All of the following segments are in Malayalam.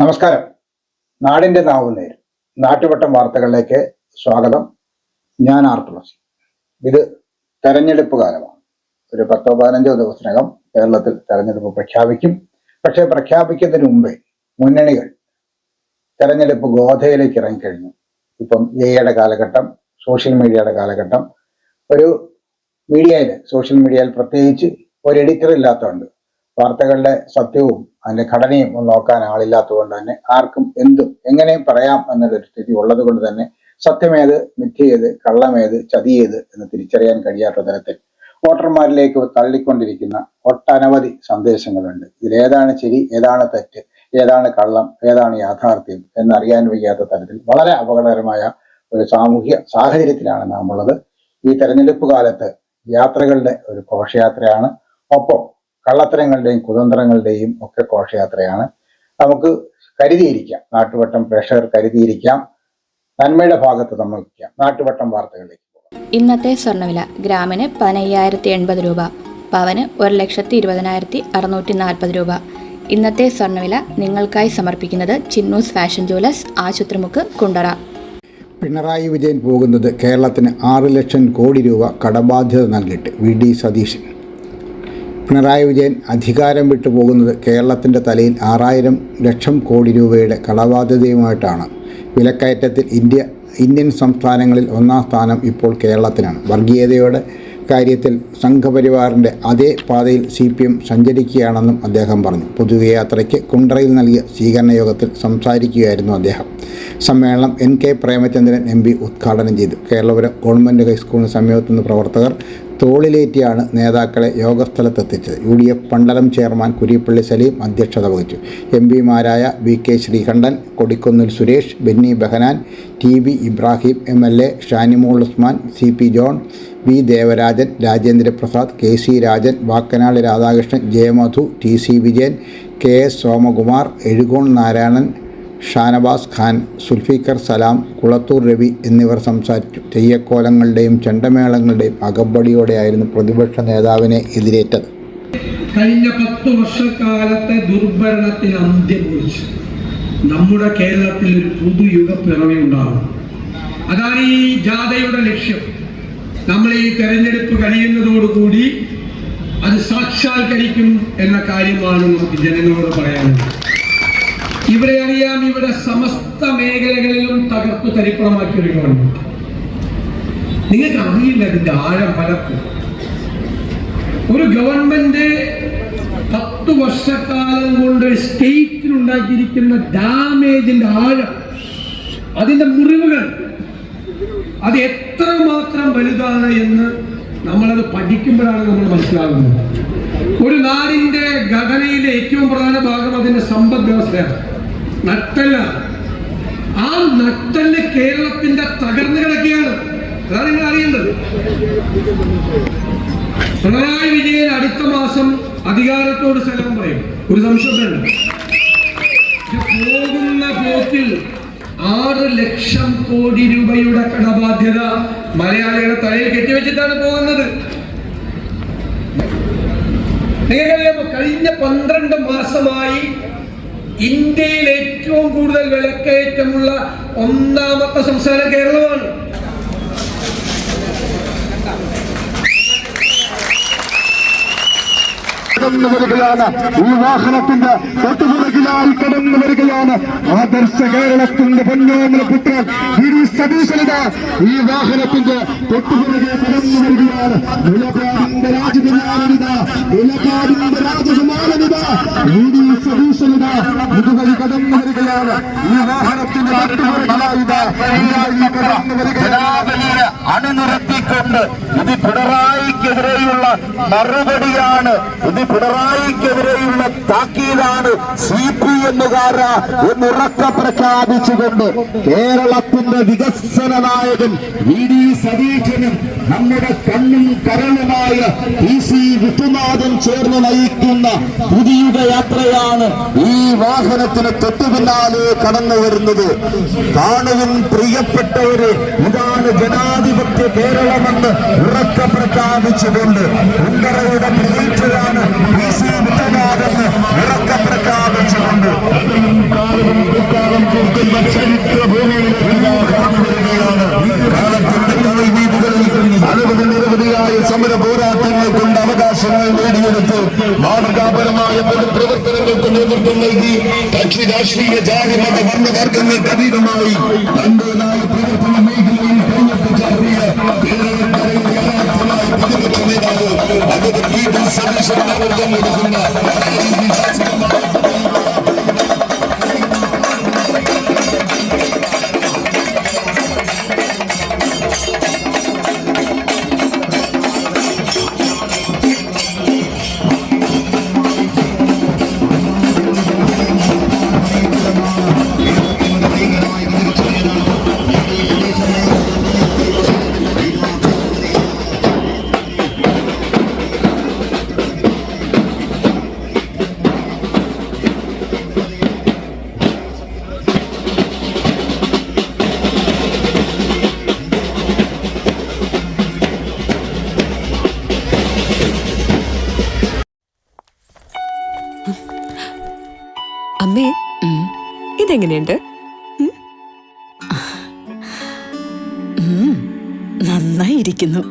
നമസ്കാരം. നാടിൻ്റെ നാവുന്നേരും നാട്ടുവട്ടം വാർത്തകളിലേക്ക് സ്വാഗതം. ഞാൻ ആർ തുളസി. ഇത് തെരഞ്ഞെടുപ്പ് കാലമാണ്. ഒരു 10-15 ദിവസത്തിനകം കേരളത്തിൽ തെരഞ്ഞെടുപ്പ് പ്രഖ്യാപിക്കും. പക്ഷേ പ്രഖ്യാപിക്കുന്നതിന് മുമ്പേ മുന്നണികൾ തെരഞ്ഞെടുപ്പ് ഗോധയിലേക്ക് ഇറങ്ങിക്കഴിഞ്ഞു. ഇപ്പം എയുടെ കാലഘട്ടം, സോഷ്യൽ മീഡിയയുടെ കാലഘട്ടം. ഒരു സോഷ്യൽ മീഡിയയിൽ പ്രത്യേകിച്ച് ഒരു എഡിറ്റർ ഇല്ലാത്തതുകൊണ്ട് വാർത്തകളുടെ സത്യവും അതിന്റെ ഘടനയും ഒന്ന് നോക്കാൻ ആളില്ലാത്തതുകൊണ്ട് തന്നെ ആർക്കും എന്തും എങ്ങനെയും പറയാം എന്നൊരു സ്ഥിതി ഉള്ളത് കൊണ്ട് തന്നെ സത്യമേത്, മിഥ്യേത്, കള്ളമേത്, ചതിയേത് എന്ന് തിരിച്ചറിയാൻ കഴിയാത്ത തരത്തിൽ വോട്ടർമാരിലേക്ക് തള്ളിക്കൊണ്ടിരിക്കുന്ന ഒട്ടനവധി സന്ദേശങ്ങളുണ്ട്. ഇതിലേതാണ് ശരി, ഏതാണ് തെറ്റ്, ഏതാണ് കള്ളം, ഏതാണ് യാഥാർത്ഥ്യം എന്നറിയാൻ വയ്യാത്ത തരത്തിൽ വളരെ അപകടകരമായ ഒരു സാമൂഹ്യ സാഹചര്യത്തിലാണ് നാം ഉള്ളത്. ഈ തെരഞ്ഞെടുപ്പ് കാലത്ത് യാത്രകളുടെ ഒരു ഘോഷയാത്രയാണ്. ഒപ്പം കള്ളത്തരങ്ങളുടെയും കുതന്ത്രങ്ങളുടെയും ഒക്കെ ഘോഷയാത്രയാണ്. നമുക്ക് കരുതിയിരിക്കാം, നാട്ടുവട്ടം പ്രേക്ഷകർ കരുതിയിരിക്കാം, നന്മയുടെ ഭാഗത്ത് നമ്മൾ നിൽക്കാം. നാട്ടുവട്ടം വാർത്തകളിലേക്ക് പോകാം. ഇന്നത്തെ സ്വർണ്ണവില ഗ്രാമിന് 15,080 രൂപ, പവന് 1,20,640 രൂപ. ഇന്നത്തെ സ്വർണ്ണവില നിങ്ങൾക്കായി സമർപ്പിക്കുന്നത് ചിന്നൂസ് ഫാഷൻ ജ്വല്ലേഴ്സ്, ആശുപത്രിമുക്ക്, കുണ്ടറ. പിണറായി വിജയൻ പോകുന്നത് കേരളത്തിന് 6 ലക്ഷം കോടി രൂപ കടബാധ്യത നൽകിയിട്ട് VD സതീശൻ. പിണറായി വിജയൻ അധികാരം വിട്ടു പോകുന്നത് കേരളത്തിൻ്റെ തലയിൽ 6,000 ലക്ഷം കോടി രൂപയുടെ കടബാധ്യതയുമായിട്ടാണ്. വിലക്കയറ്റത്തിൽ ഇന്ത്യൻ സംസ്ഥാനങ്ങളിൽ 1-ാം സ്ഥാനം ഇപ്പോൾ കേരളത്തിനാണ്. വർഗീയതയുടെ കാര്യത്തിൽ സംഘപരിവാറിൻ്റെ അതേ പാതയിൽ CPM സഞ്ചരിക്കുകയാണെന്നും അദ്ദേഹം പറഞ്ഞു. പൊതുയാത്രയ്ക്ക് കുണ്ടറയിൽ നൽകിയ സ്വീകരണ യോഗത്തിൽ സംസാരിക്കുകയായിരുന്നു അദ്ദേഹം. സമ്മേളനം NK പ്രേമചന്ദ്രൻ MP ഉദ്ഘാടനം ചെയ്തു. കേരളപുരം ഗവൺമെൻറ് ഹൈസ്കൂളിന് സമീപത്തുനിന്ന് പ്രവർത്തകർ തോളിലേറ്റിയാണ് നേതാക്കളെ യോഗസ്ഥലത്തെത്തിച്ചത്. UDF മണ്ഡലം ചെയർമാൻ കുരിപ്പള്ളി സലീം അധ്യക്ഷത വഹിച്ചു. MPമാരായ VK Sreekandan, Kodikunnil Suresh, Benny Behanan, TB Ibrahim MLA, Shanimol Usman, CP John, V Devarajan, Rajendraprasad, KC Rajan, Vakkanad Radhakrishnan, Jayamadhu, TC Vijayan, KS Somakumar, Ezhukone Narayanan, Shanavas Khan, Sulfikar Salam, Kulathur Ravi എന്നിവർ സംസാരിച്ചു. തെയ്യക്കോലങ്ങളുടെയും ചെണ്ടമേളങ്ങളുടെയും അകമ്പടിയോടെയായിരുന്നു പ്രതിപക്ഷ നേതാവിനെ എതിരേറ്റത്. കഴിഞ്ഞ 10 വർഷക്കാലത്തെ ദുർഭരണത്തിന് അന്ത്യം കുറിച്ച് നമ്മുടെ കേരളത്തിൽ ഒരു പുതുയുഗ പിറവി ഉണ്ടാകും. അതാണ് ഈ ജാഥയുടെ ലക്ഷ്യം. നമ്മൾ ഈ തെരഞ്ഞെടുപ്പ് കഴിയുന്നതോടുകൂടി അത് സാക്ഷാത്കരിക്കും എന്ന കാര്യമാണ് നമുക്ക് ജനങ്ങളോട് പറയാനുള്ളത്. ഇവിടെ അറിയാം, ഇവിടെ സമസ്ത മേഖലകളിലും തകർത്തു തരിപ്പണമാക്കിയ ഒരു ഗവൺമെന്റ്. നിങ്ങൾക്ക് അറിയില്ല അതിന്റെ ആഴം. പലർക്കും ഒരു ഗവൺമെന്റ് 10 വർഷക്കാലം കൊണ്ട് സ്റ്റേറ്റിനുണ്ടാക്കിയിരിക്കുന്ന ഡാമേജിന്റെ ആഴം, അതിന്റെ മുറിവുകൾ, അത് എത്രമാത്രം വലുതാണ് എന്ന് നമ്മളത് പഠിക്കുമ്പോഴാണ് നമ്മൾ മനസ്സിലാകുന്നത്. ഒരു നാടിന്റെ ഘടനയിലെ ഏറ്റവും പ്രധാന ഭാഗം അതിന്റെ സമ്പദ് വ്യവസ്ഥയാണ്, നട്ടല്ല. ആ നട്ടല് കേരളത്തിന്റെ തകർന്നു കിടക്കുകയാണ്. അതാണ് നിങ്ങൾ അറിയേണ്ടത്. പിണറായി വിജയൻ അടുത്ത മാസം അധികാരത്തോട് സലാം പറയും, ഒരു സംശയമുണ്ട്. പോകുന്ന പോക്കിൽ 6 ലക്ഷം കോടി രൂപയുടെ കടബാധ്യത മലയാളികളുടെ തലയിൽ കെട്ടിവെച്ചിട്ടാണ് പോകുന്നത്. നിങ്ങൾക്കറിയാമോ, കഴിഞ്ഞ 12 മാസമായി ഇന്ത്യയിൽ ഏറ്റവും കൂടുതൽ വിലക്കയറ്റമുള്ള 1ാമത്തെ സംസ്ഥാനം കേരളമാണ്. ഈ വാഹനത്തിന്റെ തൊട്ടുപുറകിലായി കടന്നു വരികയാണ് ആദർശ കേരളത്തിന്റെ പൊന്നോമന പുത്രൻ VD സതീശനിത. ഈ വാഹനത്തിന്റെ തൊട്ടുപുറകെ കടന്നു വരികയാണ് നിലപാടിന്റെ രാജകുമാരനിത, നിലപാടിന്റെ രാജകുമാരനിത VD സതീശനിത ഇതുവഴി കടന്നു വരികയാണ്. ഈ വാഹനത്തിന്റെ തൊട്ടുപുറകിലായിത കടന്നു വരികയാണ്. അണിനിരത്തിക്കൊണ്ട് ഇത് പിണറായിക്കെതിരെയുള്ള മറുപടിയാണ്, ഇത് പിണറായിക്കെതിരെയുള്ള താക്കീതാണ് CPM-കാര എന്നുറക്കെ പ്രഖ്യാപിച്ചുകൊണ്ട് കേരളത്തിന്റെ വികസന നായകൻ VD സതീശനും നമ്മുടെ കണ്ണും കരളുമായ PC വിശ്വനാഥൻ ചേർന്ന് നയിക്കുന്ന പുതിയുഗ യാത്രയാണ് ഈ വാഹനത്തിന് തൊട്ടുപിന്നാലെ കടന്നു വരുന്നത്. കാണുവിൻ പ്രിയപ്പെട്ടവര്, ഇതാണ് ജനാധിപത്യ കേരളമെന്ന് ഉറക്കെ പ്രഖ്യാപിച്ചുകൊണ്ട് കുണ്ടറയുടെ പ്രതീക്ഷയാണ് PC വിശ്വനാഥെന്ന് ഉറക്കെ പ്രഖ്യാപിച്ചുകൊണ്ട് കേരളം പ്രസ്ഥാനം തീർക്കുന്ന ചരിത്രഭൂമിയിലെ കാലത്തിന്റെ കടൽവീതികളിൽ നിരവധിയായ സമര പോരാട്ടങ്ങൾ കൊണ്ട് അവകാശങ്ങൾ നേടിയെടുത്ത് മാതൃകാപരമായ പ്രവർത്തനങ്ങൾക്ക് നേതൃത്വം നൽകി കക്ഷി രാഷ്ട്രീയ ജാതി മത വർണ്ണവർഗങ്ങൾക്ക് അതീതമായി തന്റേതായ പ്രവർത്തന മേഖലയിൽ കൈയെത്തിച്ചേർത്തിയ കേരളക്കരയുടെ യഥാർത്ഥമായ പ്രതിപക്ഷ നേതാവ് അതൊരു വീട്ടിൽ സദീശനാവർത്തം എടുക്കുന്ന അമ്മേ, ഇതെങ്ങനെയുണ്ട്? നന്നായിരിക്കുന്നു.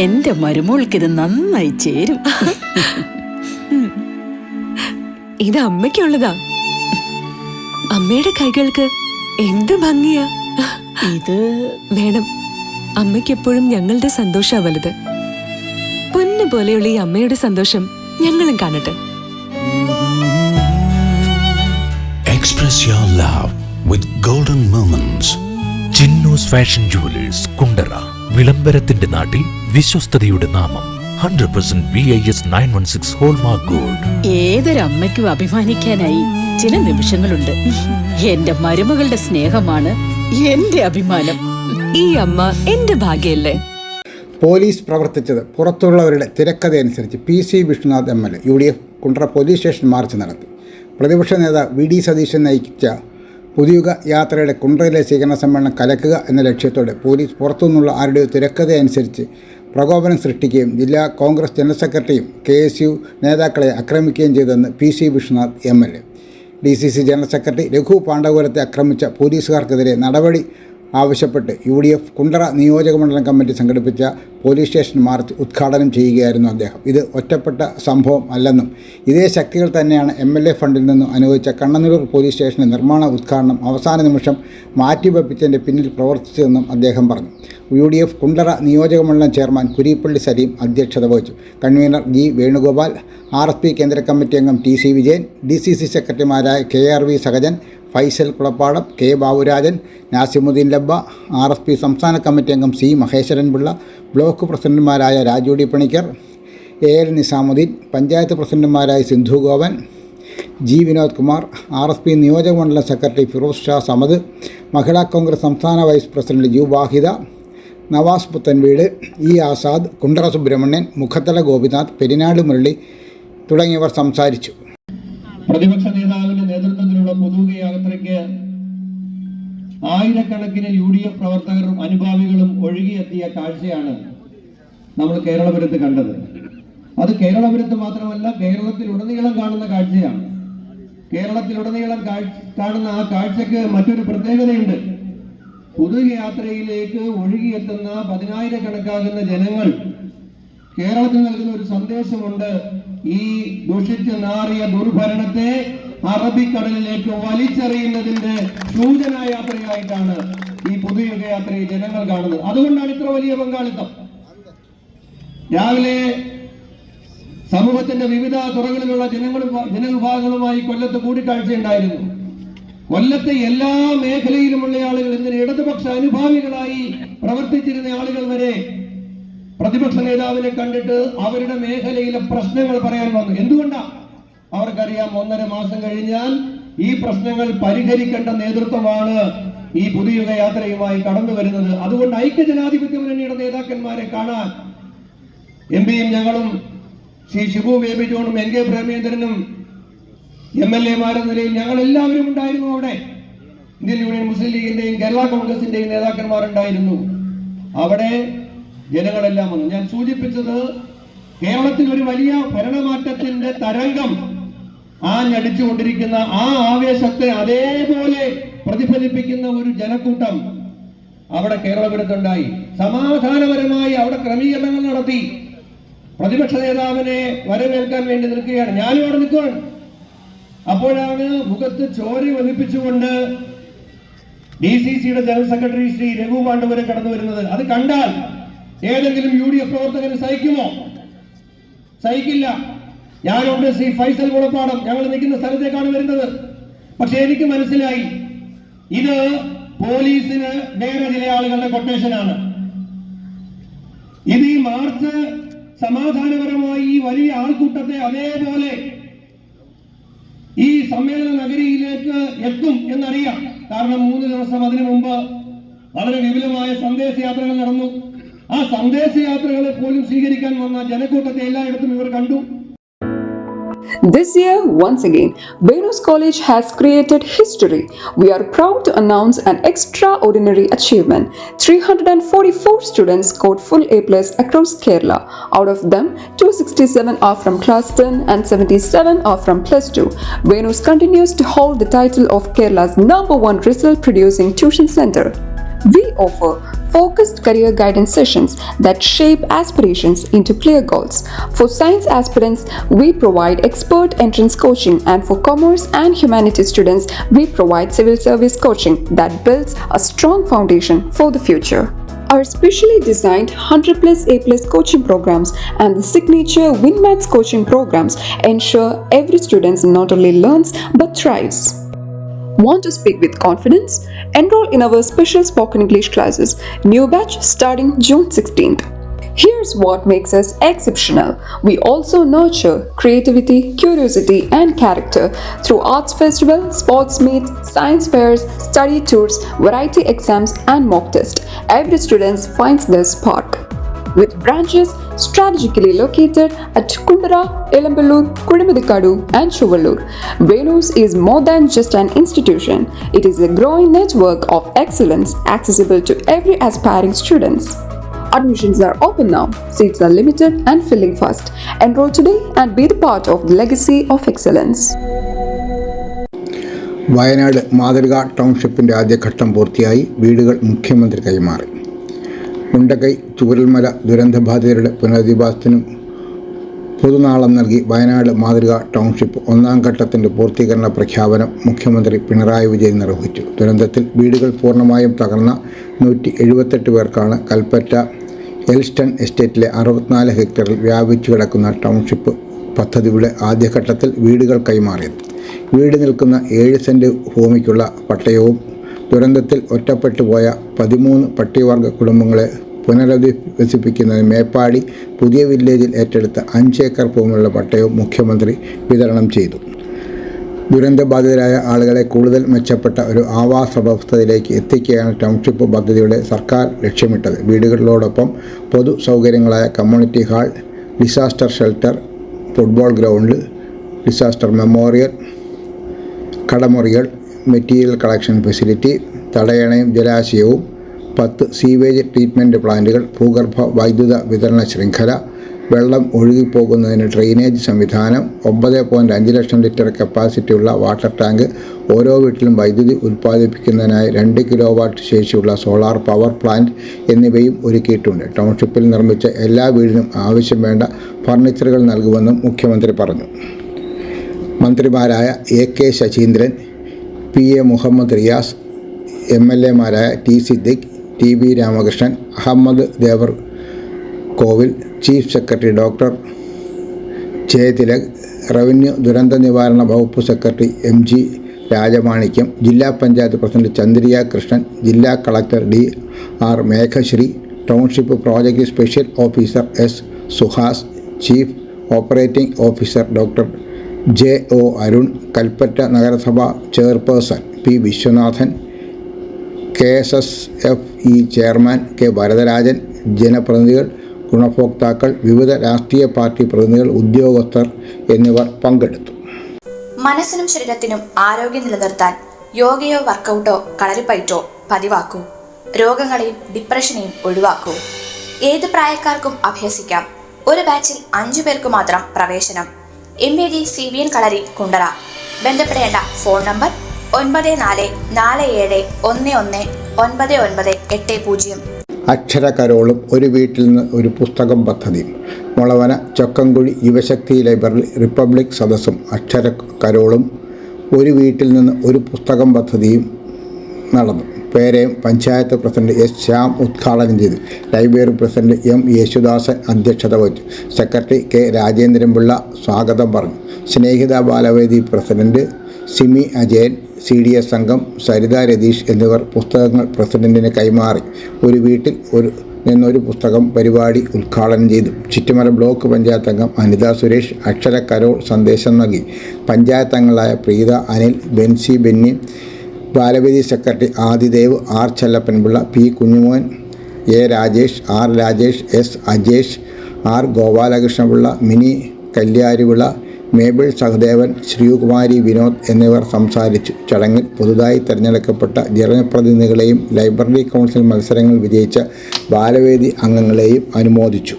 എന്റെ മരുമോൾക്കിത് നന്നായി ചേരും. ഇത് അമ്മയ്ക്കുള്ളതാ. അമ്മയുടെ കൈകൾക്ക് എന്ത് ഭംഗിയാ. ഇത് വേണം. അമ്മയ്ക്ക് എപ്പോഴും ഞങ്ങളുടെ സന്തോഷാ വലുത്. പൊന്നു പോലെയുള്ള ഈ അമ്മയുടെ സന്തോഷം ഞങ്ങളും കാണട്ടെ. Express your love with golden moments. Chinnus fashion jewellers Kundara. വിളംബരത്തിന്റെ നാട്ടിൽ വിശ്വസ്തതയുടെ നാമം. 100% BIS 916 ഹോൾമാർക്ക് ഗോൾഡ്. ഏതൊരമ്മയ്ക്കും അഭിമാനിക്കാനായി ചില നിമിഷങ്ങളുണ്ട്. എന്റെ മരുമകളുടെ സ്നേഹമാണ് എന്റെ അഭിമാനം. ഈ അമ്മ എന്റെ ഭാഗ്യല്ലേ. പോലീസ് പ്രവർത്തിച്ചത് പുറത്തുള്ളവരുടെ തിരക്കഥയനുസരിച്ച് PC Vishnunath MLA UDF Kundara police station March നടത്തി. പ്രതിപക്ഷ നേതാവ് VD സതീശൻ നയിച്ച പുതുയുഗ യാത്രയുടെ കുണ്ടറയിലെ സ്വീകരണ സമ്മേളനം കലക്കുക എന്ന ലക്ഷ്യത്തോടെ പോലീസ് പുറത്തുനിന്നുള്ള ആരുടെയോ തിരക്കഥയനുസരിച്ച് പ്രകോപനം സൃഷ്ടിക്കുകയും ജില്ലാ കോൺഗ്രസ് ജനറൽ സെക്രട്ടറിയും KSU നേതാക്കളെ ആക്രമിക്കുകയും ചെയ്തെന്ന് PC Vishnunath MLA. DCC general secretary Raghu പാണ്ഡവപുരത്തെ ആക്രമിച്ച പോലീസുകാർക്കെതിരെ നടപടി ആവശ്യപ്പെട്ട് UDF കുണ്ടറ നിയോജകമണ്ഡലം കമ്മിറ്റി സംഘടിപ്പിച്ച പോലീസ് സ്റ്റേഷൻ മാർച്ച് ഉദ്ഘാടനം ചെയ്യുകയായിരുന്നു അദ്ദേഹം. ഇത് ഒറ്റപ്പെട്ട സംഭവം അല്ലെന്നും ഇതേ ശക്തികൾ തന്നെയാണ് MLA ഫണ്ടിൽ നിന്നും അനുവദിച്ച കണ്ണനല്ലൂർ പോലീസ് സ്റ്റേഷൻ്റെ നിർമ്മാണ ഉദ്ഘാടനം അവസാന നിമിഷം മാറ്റിവെപ്പിച്ചതിൻ്റെ പിന്നിൽ പ്രവർത്തിച്ചതെന്നും അദ്ദേഹം പറഞ്ഞു. UDF കുണ്ടറ നിയോജകമണ്ഡലം ചെയർമാൻ കുരീപ്പള്ളി സലീം അധ്യക്ഷത വഹിച്ചു. കൺവീനർ G വേണുഗോപാൽ, RSP കേന്ദ്ര കമ്മിറ്റി അംഗം TC വിജയൻ, DCC സെക്രട്ടറിമാരായ KRV Sahajan, Faisal Kulappadam, K Baburajan, Nasimuddin Labba, RSP സംസ്ഥാന കമ്മിറ്റി അംഗം C മഹേശ്വരൻ പിള്ള, ബ്ലോക്ക് പ്രസിഡന്റുമാരായ രാജു ഡി പണിക്കർ, AL നിസാമുദ്ദീൻ, പഞ്ചായത്ത് പ്രസിഡന്റുമാരായ സിന്ധു ഗോപൻ, G വിനോദ് കുമാർ, RSP നിയോജകമണ്ഡലം സെക്രട്ടറി ഫിറോസ് ഷാ സമദ്, മഹിളാ കോൺഗ്രസ് സംസ്ഥാന വൈസ് പ്രസിഡന്റ് ജു വാഹിദ, നവാസ് പുത്തൻവീട്, E ആസാദ്, കുണ്ടറ സുബ്രഹ്മണ്യൻ, മുഖത്തല ഗോപിനാഥ്, പെരിനാട് മുരളി തുടങ്ങിയവർ സംസാരിച്ചു. പ്രതിപക്ഷ നേതാവിന്റെ നേതൃത്വത്തിലുള്ള പൊതുവെ യാത്രയ്ക്ക് ആയിരക്കണക്കിന് UDF പ്രവർത്തകരും അനുഭാവികളും ഒഴുകിയെത്തിയ കാഴ്ചയാണ് നമ്മൾ കേരളപുരത്ത് കണ്ടത്. അത് കേരളപുരത്ത് മാത്രമല്ല, കേരളത്തിലുടനീളം കാണുന്ന കാഴ്ചയാണ്. കേരളത്തിലുടനീളം കാണുന്ന ആ കാഴ്ചക്ക് മറ്റൊരു പ്രത്യേകതയുണ്ട്. പൊതുയാത്രയിലേക്ക് ഒഴുകിയെത്തുന്ന 10,000-കണക്കാകുന്ന ജനങ്ങൾ കേരളത്തിൽ നൽകുന്ന ഒരു സന്ദേശമുണ്ട്. ഈ ദുഷിച്ച് നാറിയ ദുർഭരണത്തെ അറബിക്കടലിലേക്ക് വലിച്ചെറിയുന്നതിന്റെ സൂചനായാത്രയായിട്ടാണ് ഈ പൊതുയുഗ യാത്രയെ ജനങ്ങൾ കാണുന്നത്. അതുകൊണ്ടാണ് ഇത്ര വലിയ പങ്കാളിത്തം. രാവിലെ സമൂഹത്തിന്റെ വിവിധ തുറകളിലുള്ള ജനവിഭാഗങ്ങളുമായി കൊല്ലത്ത് കൂടിക്കാഴ്ചയുണ്ടായിരുന്നു. കൊല്ലത്തെ എല്ലാ മേഖലയിലുമുള്ള ആളുകൾ, ഇങ്ങനെ ഇടതുപക്ഷ അനുഭാവികളായി പ്രവർത്തിച്ചിരുന്ന ആളുകൾ വരെ പ്രതിപക്ഷ നേതാവിനെ കണ്ടിട്ട് അവരുടെ മേഖലയിലെ പ്രശ്നങ്ങൾ പറയാൻ വന്നു. എന്തുകൊണ്ടാണ്? അവർക്കറിയാം, 1.5 മാസം കഴിഞ്ഞാൽ ഈ പ്രശ്നങ്ങൾ പരിഹരിക്കേണ്ട നേതൃത്വമാണ് ഈ പുതുയുഗ യാത്രയുമായി കടന്നു വരുന്നത്. അതുകൊണ്ട് ഐക്യജനാധിപത്യ മുന്നണിയുടെ നേതാക്കന്മാരെ കാണാൻ MPയും ഞങ്ങളും ശ്രീ ഷിബു ബേബി ജോണും NK പ്രേമേന്ദ്രനും MLAമാരെന്ന നിലയിൽ ഞങ്ങൾ എല്ലാവരും ഉണ്ടായിരുന്നു. അവിടെ ഇന്ത്യൻ യൂണിയൻ മുസ്ലിം ലീഗിന്റെയും കേരള കോൺഗ്രസിന്റെയും നേതാക്കന്മാരുണ്ടായിരുന്നു. അവിടെ ജനങ്ങളെല്ലാം വന്നു. ഞാൻ സൂചിപ്പിച്ചത്, കേരളത്തിൽ ഒരു വലിയ ഭരണമാറ്റത്തിന്റെ തരംഗം ആഞ്ഞടിച്ചുകൊണ്ടിരിക്കുന്ന ആ ആവേശത്തെ അതേപോലെ പ്രതിഫലിപ്പിക്കുന്ന ഒരു ജനക്കൂട്ടം അവിടെ കേരളപുരത്തുണ്ടായി. സമാധാനപരമായി അവിടെ ക്രമീകരണങ്ങൾ നടത്തി. പ്രതിപക്ഷ നേതാവിനെ വരവേൽക്കാൻ വേണ്ടി നിൽക്കുകയാണ്. ഞാനും അവിടെ നിൽക്കുകയാണ്. അപ്പോഴാണ് മുഖത്ത് ചോര ഒലിപ്പിച്ചുകൊണ്ട് DCCയുടെ ജനറൽ സെക്രട്ടറി ശ്രീ രഘു പാണ്ഡവരെ കടന്നു വരുന്നത്. അത് കണ്ടാൽ ഏതെങ്കിലും UDF പ്രവർത്തകന് സഹിക്കുമോ? സഹിക്കില്ല. ഞാനുണ്ട്, ശ്രീ ഫൈസൽ കുളപ്പാടം, ഞങ്ങൾ നിൽക്കുന്ന സ്ഥലത്തേക്കാണ് വരുന്നത്. പക്ഷെ എനിക്ക് മനസ്സിലായി ഇത് പോലീസിന് വേറെ ചില ആളുകളുടെ കൊട്ടേഷനാണ്. ഇത് ഈ മാർച്ച് സമാധാനപരമായി ഈ വലിയ ആൾക്കൂട്ടത്തെ അതേപോലെ ഈ സമ്മേളന നഗരിയിലേക്ക് എത്തും എന്നറിയാം. കാരണം 3 ദിവസം അതിനു മുമ്പ് വളരെ വിപുലമായ സന്ദേശയാത്രകൾ നടന്നു. ആ സന്ദേശയാത്രകളെ പോലും സ്വീകരിക്കാൻ വന്ന ജനക്കൂട്ടത്തെ എല്ലായിടത്തും ഇവർ കണ്ടു. This year, once again, Venus College has created history. We are proud to announce an extraordinary achievement. 344 students scored full A+ across Kerala. Out of them, 267 are from Class 10 and 77 are from Plus 2. Venus continues to hold the title of Kerala's #1 result-producing tuition center. We offer focused career guidance sessions that shape aspirations into clear goals. For science aspirants, we provide expert entrance coaching, and for commerce and humanities students, we provide civil service coaching that builds a strong foundation for the future. Our specially designed 100+ A+ coaching programs and the signature WinMaths coaching programs ensure every student not only learns but thrives. Want to speak with confidence? Enroll in our special spoken English classes. New batch starting June 16th. Here's what makes us exceptional. We also nurture creativity, curiosity, and character through arts festival, sports meets, science fairs, study tours, variety exams, and mock tests. Every student finds their spark. With branches strategically located at Kundara, Elamballur, Kudimuthikadu, and Chuvallur, Venus is more than just an institution. It is a growing network of excellence accessible to every aspiring students. Admissions are open now. Seats are limited and filling fast. Enroll today and be the part of the legacy of excellence. Wayanad മാതൃകാ ടൗൺഷിപ്പിൻ്റെ ആദ്യഘട്ടം പൂർത്തിയായി. വീടുകൾ മുഖ്യമന്ത്രി കൈമാറി. മുണ്ടക്കൈ ചൂരൽമല ദുരന്തബാധിതരുടെ പുനരധിവാസത്തിനും പൊതുനാളം നൽകി വയനാട് മാതൃകാ ടൗൺഷിപ്പ് 1ാം ഘട്ടത്തിൻ്റെ പൂർത്തീകരണ പ്രഖ്യാപനം മുഖ്യമന്ത്രി പിണറായി വിജയൻ നിർവഹിച്ചു. ദുരന്തത്തിൽ വീടുകൾ പൂർണ്ണമായും തകർന്ന 178 പേർക്കാണ് കൽപ്പറ്റ എൽസ്റ്റൺ എസ്റ്റേറ്റിലെ 64 ഹെക്ടറിൽ വ്യാപിച്ചു കിടക്കുന്ന ടൗൺഷിപ്പ് പദ്ധതിയുടെ ആദ്യഘട്ടത്തിൽ വീടുകൾ കൈമാറിയത്. വീട് നിൽക്കുന്ന 7 സെൻറ്റ് ഭൂമിക്കുള്ള പട്ടയവും ദുരന്തത്തിൽ ഒറ്റപ്പെട്ടുപോയ 13 പട്ടികവർഗ കുടുംബങ്ങളെ പുനരധിവസിപ്പിക്കുന്നതിന് മേപ്പാടി പുതിയ വില്ലേജിൽ ഏറ്റെടുത്ത 5 ഏക്കർ ഭൂമിയുള്ള പട്ടയവും മുഖ്യമന്ത്രി വിതരണം ചെയ്തു. ദുരന്തബാധിതരായ ആളുകളെ കൂടുതൽ മെച്ചപ്പെട്ട ഒരു ആവാസ വ്യവസ്ഥയിലേക്ക് എത്തിക്കുകയാണ് ടൗൺഷിപ്പ് പദ്ധതിയുടെ സർക്കാർ ലക്ഷ്യമിട്ടത്. വീടുകളിലോടൊപ്പം പൊതു സൗകര്യങ്ങളായ community hall, disaster shelter, football ground, disaster memorial, കടമുറികൾ, മെറ്റീരിയൽ കളക്ഷൻ ഫെസിലിറ്റി, തടയണയും ജലാശയവും, 10 സീവേജ് ട്രീറ്റ്മെൻറ്റ് പ്ലാന്റുകൾ, ഭൂഗർഭ വൈദ്യുത വിതരണ ശൃംഖല, വെള്ളം ഒഴുകിപ്പോകുന്നതിന് ഡ്രെയിനേജ് സംവിധാനം, 9.5 ലക്ഷം ലിറ്റർ കപ്പാസിറ്റിയുള്ള വാട്ടർ ടാങ്ക്, ഓരോ വീട്ടിലും വൈദ്യുതി ഉൽപ്പാദിപ്പിക്കുന്നതിനായി 2 കിലോവാട്ട് ശേഷിയുള്ള സോളാർ പവർ പ്ലാന്റ് എന്നിവയും ഒരുക്കിയിട്ടുണ്ട്. ടൗൺഷിപ്പിൽ നിർമ്മിച്ച എല്ലാ വീടിനും ആവശ്യം വേണ്ട ഫർണിച്ചറുകൾ നൽകുമെന്നും മുഖ്യമന്ത്രി പറഞ്ഞു. മന്ത്രിമാരായ AK Saseendran, PA Muhammad Riyas, MLA മാരായ T Siddique, TB Ramakrishnan, Ahammed Devarkovil, chief secretary doctor Jayathilak, revenue ദുരന്ത നിവാരണ വകുപ്പ് സെക്രട്ടറി MG രാജമാണിക്യം, ജില്ലാ പഞ്ചായത്ത് പ്രസിഡന്റ് ചന്ദ്രിയ കൃഷ്ണൻ, ജില്ലാ collector DR Meghashree, township project special officer S Suhas, chief operating officer doctor JO Arun, Kalpetta നഗരസഭ chairperson P Viswanathan, KSSFE chairman K Varadarajan, ജനപ്രതിനിധികൾ, ഗുണഭോക്താക്കൾ, വിവിധ രാഷ്ട്രീയ പാർട്ടി പ്രതിനിധികൾ, ഉദ്യോഗസ്ഥർ എന്നിവർ പങ്കെടുത്തു. മനസ്സിനും ശരീരത്തിനും ആരോഗ്യം നിലനിർത്താൻ യോഗയോ വർക്കൗട്ടോ കളരിപ്പയറ്റോ പതിവാക്കൂ. രോഗങ്ങളെയും ഡിപ്രഷനെയും ഒഴിവാക്കൂ. ഏത് പ്രായക്കാർക്കും അഭ്യസിക്കാം. ഒരു ബാച്ചിൽ 5 പേർക്ക് മാത്രം പ്രവേശനം. MAD CBN കളരി കുണ്ടറ. ബന്ധപ്പെടേണ്ട ഫോൺ നമ്പർ 9447119980. അക്ഷരകരോളും ഒരു വീട്ടിൽ നിന്ന് ഒരു പുസ്തകം പദ്ധതിയും. മുളവന ചൊക്കൻകുഴി യുവശക്തി ലൈബ്രറി റിപ്പബ്ലിക് സദസ്സും അക്ഷരകരോളും ഒരു വീട്ടിൽ നിന്ന് ഒരു പുസ്തകം പദ്ധതിയും നടന്നു. പേരയം പഞ്ചായത്ത് പ്രസിഡന്റ് എസ് ശ്യാം ഉദ്ഘാടനം ചെയ്തു. ലൈബ്രറി പ്രസിഡന്റ് M യേശുദാസൻ അധ്യക്ഷത വഹിച്ചു. സെക്രട്ടറി K രാജേന്ദ്രൻപിള്ള സ്വാഗതം പറഞ്ഞു. സ്നേഹിത ബാലവേദി പ്രസിഡന്റ് സിമി അജയൻ, CDS അംഗം സരിത രതീഷ് എന്നിവർ പുസ്തകങ്ങൾ പ്രസിഡന്റിന് കൈമാറി. ഒരു വീട്ടിൽ നിന്നൊരു പുസ്തകം പരിപാടി ഉദ്ഘാടനം ചെയ്തു. ചിറ്റുമല ബ്ലോക്ക് പഞ്ചായത്ത് അംഗം അനിത സുരേഷ് അക്ഷരകരോൾ സന്ദേശം നൽകി. പഞ്ചായത്ത് അംഗങ്ങളായ Preetha, Anil, Benzy, Benny, Balavedi secretary Adidev, R Chellappanpillai, P Kunjumon, A Rajesh, R Rajesh, S Ajesh, R Gopalakrishnapillai, Mini Kalyarivila, Mabel Sahadevan, Sreekumari Vinod എന്നിവർ സംസാരിച്ചു. ചടങ്ങിൽ പുതുതായി തിരഞ്ഞെടുക്കപ്പെട്ട ജനപ്രതിനിധികളെയും ലൈബ്രറി കൗൺസിൽ മത്സരങ്ങൾ വിജയിച്ച ബാലവേദി അംഗങ്ങളെയും അനുമോദിച്ചു.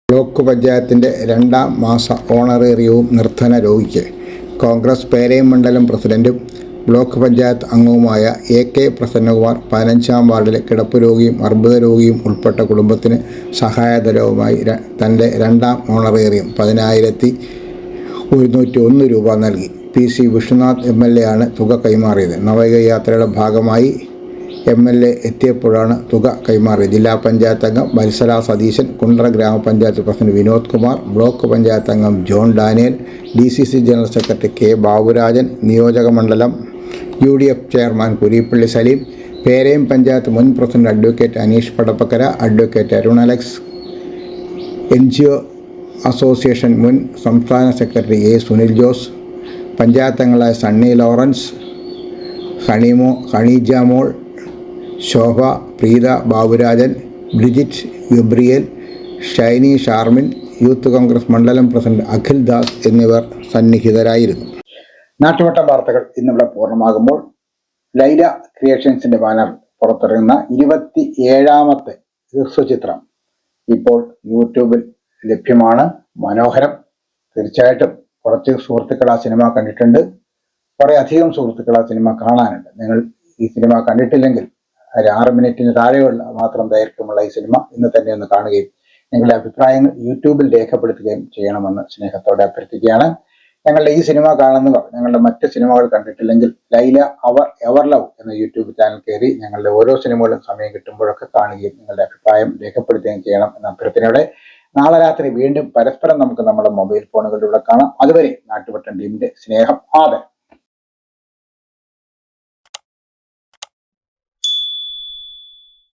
ബ്ലോക്ക് പഞ്ചായത്തിൻ്റെ 2ാം മാസ ഓണറേറിയവും നിർധന രോഗിക്ക്. കോൺഗ്രസ് പേരയം മണ്ഡലം പ്രസിഡന്റും ബ്ലോക്ക് പഞ്ചായത്ത് അംഗവുമായ AK പ്രസന്നകുമാർ 15ാം വാർഡിലെ കിടപ്പ് രോഗിയും അർബുദ രോഗിയും ഉൾപ്പെട്ട കുടുംബത്തിന് സഹായധനവുമായി തൻ്റെ 2ാം ഓണറേറിയം 10,101 രൂപ നൽകി. PC വിഷ്ണുനാഥ് MLA ആണ് തുക കൈമാറിയത്. നവയുഗ യാത്രയുടെ ഭാഗമായി MLA എത്തിയപ്പോഴാണ് തുക കൈമാറിയത്. ജില്ലാ പഞ്ചായത്ത് അംഗം വത്സല സതീശൻ, കുണ്ടറ ഗ്രാമപഞ്ചായത്ത് പ്രസിഡന്റ് വിനോദ് കുമാർ, ബ്ലോക്ക് പഞ്ചായത്ത് അംഗം John Daniel, DCC general secretary K Baburajan, നിയോജക മണ്ഡലം UDF ചെയർമാൻ കുരീപ്പള്ളി സലീം, പേരയം പഞ്ചായത്ത് മുൻ president advocate Aneesh Padappakkara, advocate Arun Alex, NGO association മുൻ സംസ്ഥാന സെക്രട്ടറി A സുനിൽ ജോസ്, പഞ്ചായത്ത് അംഗങ്ങളായ സണ്ണി ലോറൻസ്, ഹണീജാമോൾ, ശോഭ, പ്രീത, ബാബുരാജൻ, ബ്രിജിറ്റ്, ഗബ്രിയേൽ, ഷൈനി ഷാർമിൻ, യൂത്ത് കോൺഗ്രസ് മണ്ഡലം പ്രസിഡന്റ് അഖിൽ ദാസ് എന്നിവർ സന്നിഹിതരായിരുന്നു. നാട്ടുവട്ടം വാർത്തകൾ ഇന്നിവിടെ പൂർണ്ണമാകുമ്പോൾ ലൈല ക്രിയേഷൻസിന്റെ ബാനർ പുറത്തിറങ്ങുന്ന 27ാമത്തെ ഹ്രസ്വചിത്രം ഇപ്പോൾ യൂട്യൂബിൽ ലഭ്യമാണ്. മനോഹരം. തീർച്ചയായിട്ടും കുറച്ച് സുഹൃത്തുക്കൾ ആ സിനിമ കണ്ടിട്ടുണ്ട്. കുറേ അധികം സുഹൃത്തുക്കൾ ആ സിനിമ കാണാനുണ്ട്. നിങ്ങൾ ഈ സിനിമ കണ്ടിട്ടില്ലെങ്കിൽ 6 മിനിറ്റിന് താഴെയുള്ള മാത്രം ദൈർഘ്യമുള്ള ഈ സിനിമ ഇന്ന് തന്നെ ഒന്ന് കാണുകയും നിങ്ങളുടെ അഭിപ്രായങ്ങൾ യൂട്യൂബിൽ രേഖപ്പെടുത്തുകയും ചെയ്യണമെന്ന് സ്നേഹത്തോടെ അഭ്യർത്ഥിക്കുകയാണ്. ഞങ്ങളുടെ ഈ സിനിമ കാണുന്നവർ ഞങ്ങളുടെ മറ്റ് സിനിമകൾ കണ്ടിട്ടില്ലെങ്കിൽ ലൈല എവർ ലവ് എന്ന യൂട്യൂബ് ചാനൽ കയറി ഞങ്ങളുടെ ഓരോ സിനിമകളും സമയം കിട്ടുമ്പോഴൊക്കെ കാണുകയും നിങ്ങളുടെ അഭിപ്രായം രേഖപ്പെടുത്തുകയും ചെയ്യണം എന്ന അഭ്യർത്ഥനയോടെ നാളെ രാത്രി വീണ്ടും പരസ്പരം നമുക്ക് നമ്മുടെ മൊബൈൽ ഫോണുകളിലൂടെ കാണാം. അതുവരെ നാട്ടുവട്ടം ടീമിന്റെ സ്നേഹം, ആദരം.